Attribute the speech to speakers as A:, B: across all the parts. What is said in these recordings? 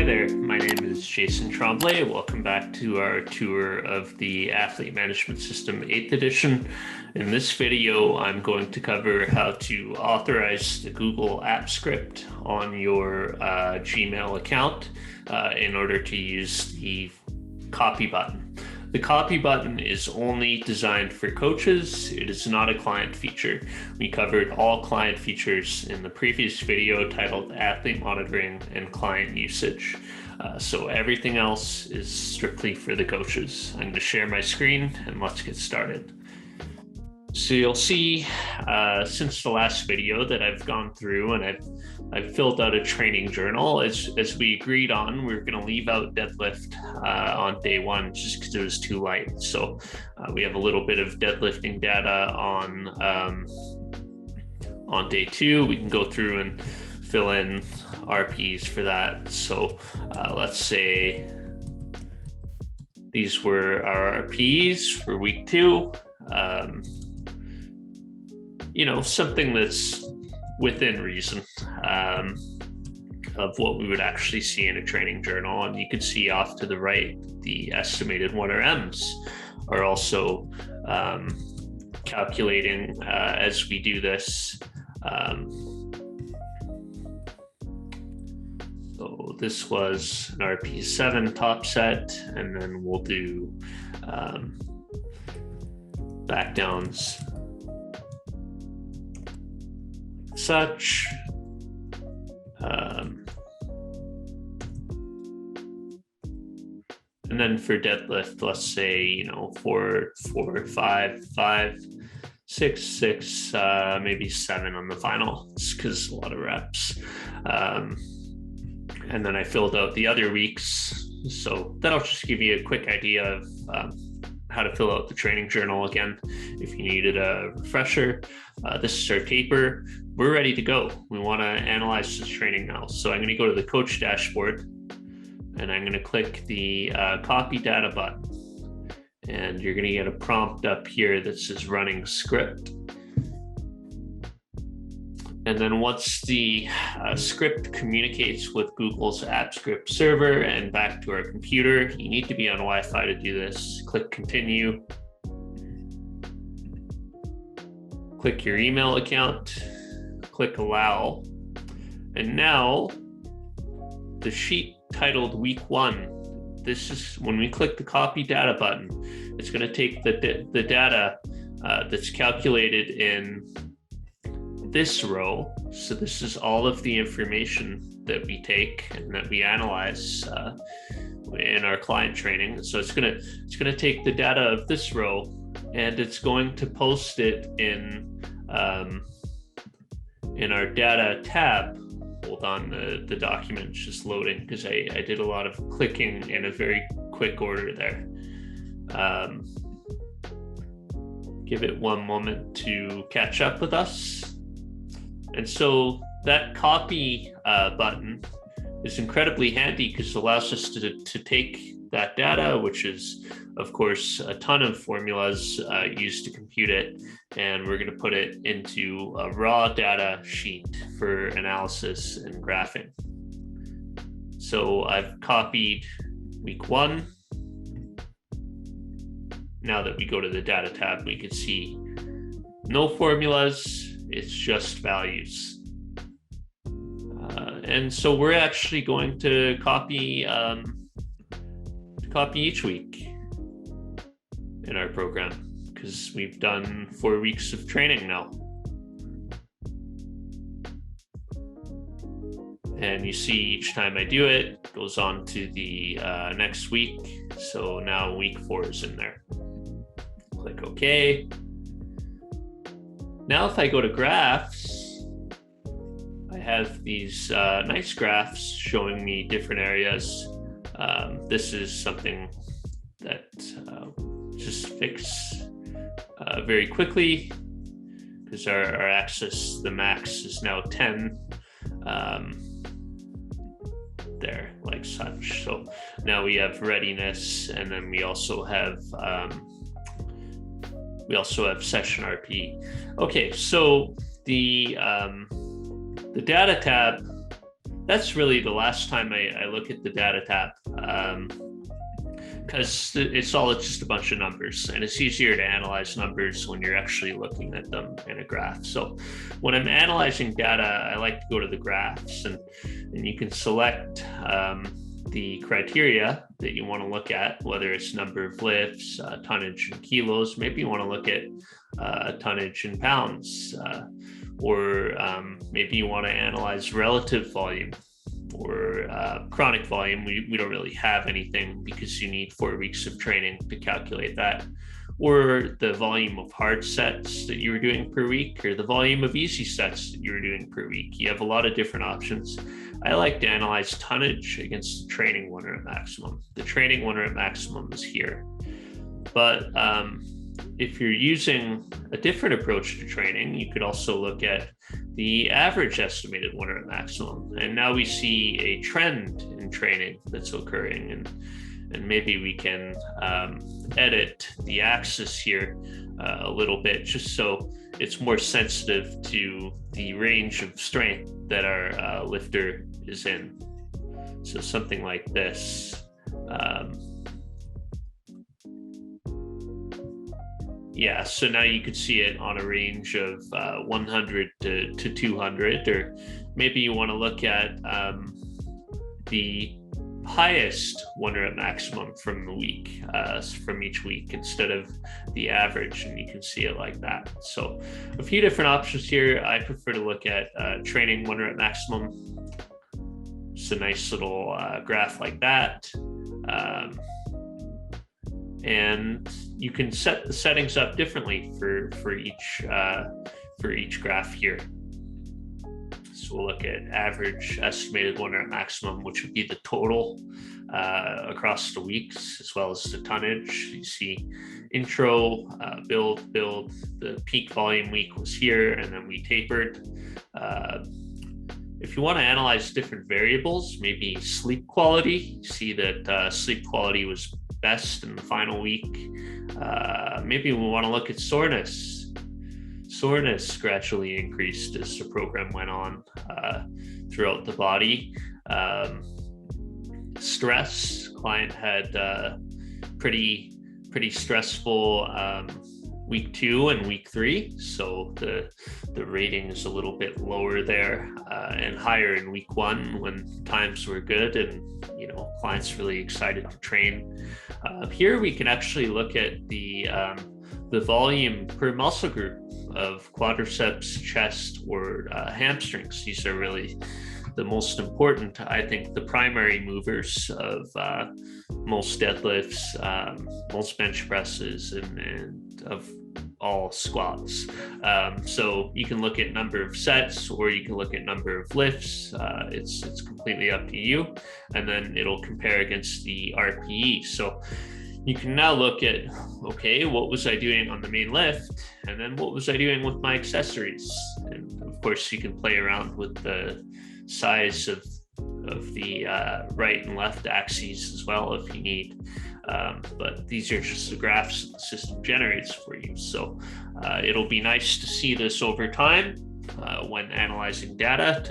A: Hi there, my name is Jason Tremblay. Welcome back to our tour of the Athlete Management System 8th edition. In this video, I'm going to cover how to authorize the Google App Script on your Gmail account in order to use the copy button. The copy button is only designed for coaches. It is not a client feature. We covered all client features in the previous video titled Athlete Monitoring and Client Usage. So everything else is strictly for the coaches. I'm going to share my screen and let's get started. So you'll see since the last video that I've gone through and I've filled out a training journal. As we agreed on, we're going to leave out deadlift on day one just because it was too light. So we have a little bit of deadlifting data on day two. We can go through and fill in RPs for that. So let's say these were our RPs for week 2. Something that's within reason of what we would actually see in a training journal. And you can see off to the right, the estimated 1RMs are also calculating as we do this. So this was an RP7 top set, and then we'll do back downs such. And then for deadlift, let's say, 4, 5, 5, 6, 6, maybe 7 on the final, because a lot of reps. And then I filled out the other weeks. So that'll just give you a quick idea of how to fill out the training journal again if you needed a refresher. This is our taper. We're ready to go. We want to analyze this training now. So I'm going to go to the coach dashboard and I'm going to click the copy data button. And you're going to get a prompt up here that says running script. And then once the script communicates with Google's app script server and back to our computer, you need to be on Wi-Fi to do this. Click continue. Click your email account. Click allow. And now the sheet titled week 1. This is when we click the copy data button, it's going to take the data that's calculated in this row. So this is all of the information that we take and that we analyze in our client training. So it's gonna take the data of this row and it's going to post it in our data tab. Hold on, the document's just loading because I did a lot of clicking in a very quick order there. Give it one moment to catch up with us. And so that copy button is incredibly handy because it allows us to take that data, which is, of course, a ton of formulas used to compute it, and we're going to put it into a raw data sheet for analysis and graphing. So I've copied week 1. Now that we go to the data tab, we can see no formulas. It's just values. And so we're actually going to copy each week in our program because we've done 4 weeks of training now. And you see each time I do it, it goes on to the next week. So now week 4 is in there. Click OK. Now, if I go to graphs, I have these nice graphs showing me different areas. This is something that just fixed very quickly because our axis, the max, is now 10 there, like such. So now we have readiness, and then we also have session RP. Okay, so the data tab that's really the last time I look at the data tab, because it's just a bunch of numbers, and it's easier to analyze numbers when you're actually looking at them in a graph. So when I'm analyzing data, I like to go to the graphs, and you can select the criteria that you want to look at, whether it's number of lifts, tonnage in kilos. Maybe you want to look at tonnage in pounds, or maybe you want to analyze relative volume or chronic volume. We don't really have anything because you need 4 weeks of training to calculate that, or the volume of hard sets that you were doing per week, or the volume of easy sets that you were doing per week. You have a lot of different options. I like to analyze tonnage against the training 1 rep maximum. The training 1 rep maximum is here, but if you're using a different approach to training, you could also look at the average estimated 1 rep maximum. And now we see a trend in training that's occurring, and maybe we can edit the axis here a little bit, just so it's more sensitive to the range of strength that our lifter is in. So something like this. Yeah, so now you could see it on a range of 100 to 200, or maybe you want to look at the highest 1 rep maximum from the week, from each week, instead of the average, and you can see it like that. So a few different options here. I prefer to look at training 1 rep maximum. It's a nice little graph like that. And you can set the settings up differently for each graph here. So we'll look at average estimated 1 rep maximum, which would be the total across the weeks, as well as the tonnage. You see intro, build. The peak volume week was here, and then we tapered. If you want to analyze different variables, maybe sleep quality, you see that sleep quality was best in the final week. Maybe we want to look at soreness. Soreness gradually increased as the program went on throughout the body. Stress, client had pretty stressful week 2 and week 3, so the rating is a little bit lower there, and higher in week 1 when times were good and clients really excited to train. Here we can actually look at the volume per muscle group of quadriceps, chest, or hamstrings. These are really the most important, I think, the primary movers of most deadlifts, most bench presses, and of all squats. So you can look at number of sets, or you can look at number of lifts. It's completely up to you, and then it'll compare against the RPE. So you can now look at, okay, what was I doing on the main lift, and then what was I doing with my accessories? And of course, you can play around with the size of the right and left axes as well if you need. But these are just the graphs that the system generates for you. So it'll be nice to see this over time when analyzing data,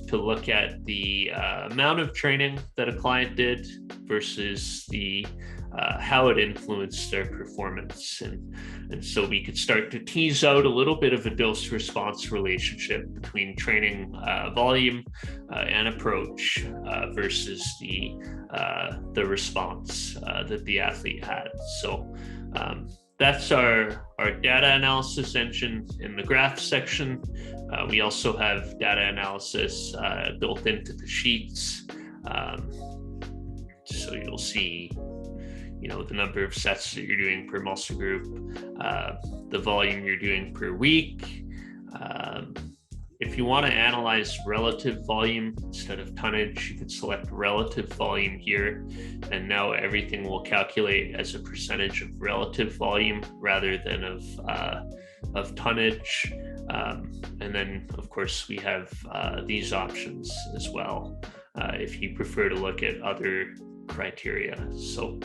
A: to look at the amount of training that a client did versus the how it influenced their performance. And so we could start to tease out a little bit of a dose-response relationship between training volume and approach versus the response that the athlete had. So that's our data analysis engine in the graph section. We also have data analysis built into the sheets. So you'll see the number of sets that you're doing per muscle group, the volume you're doing per week. If you want to analyze relative volume instead of tonnage, you can select relative volume here, and now everything will calculate as a percentage of relative volume rather than of tonnage. And then, of course, we have these options as well if you prefer to look at other criteria. So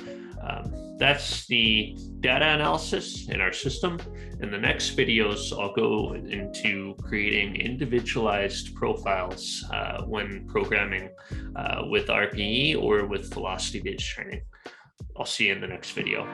A: that's the data analysis in our system. In the next videos, I'll go into creating individualized profiles when programming with RPE or with velocity-based training. I'll see you in the next video.